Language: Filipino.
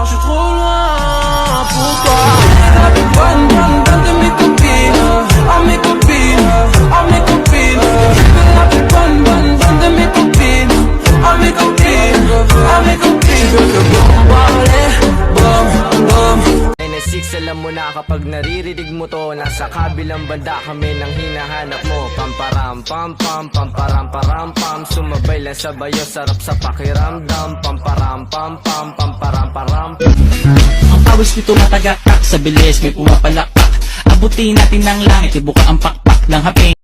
suis trop loin pour toi. Bonne, bonne, bonne de mes copines, à mes copines, à mes copines. Je veux la plus bonne, bonne, bonne de mes copines, à mes copines, à mes copines. Je veux que bon parler, bom, bom. NS6, alam mo na kapag naririnig mo to, nasa kabilang banda kami nang hinahanap mo. Pamparam pam pam, pamparam param pam, sumabay lang sa bayo, sarap sa pakiramdam. Pamparam pam pam, pamparam param. Ang pawis nito matagakak, sa bilis may pumapalakpak. Abutin natin ng langit, ibuka ang pakpak ng haping.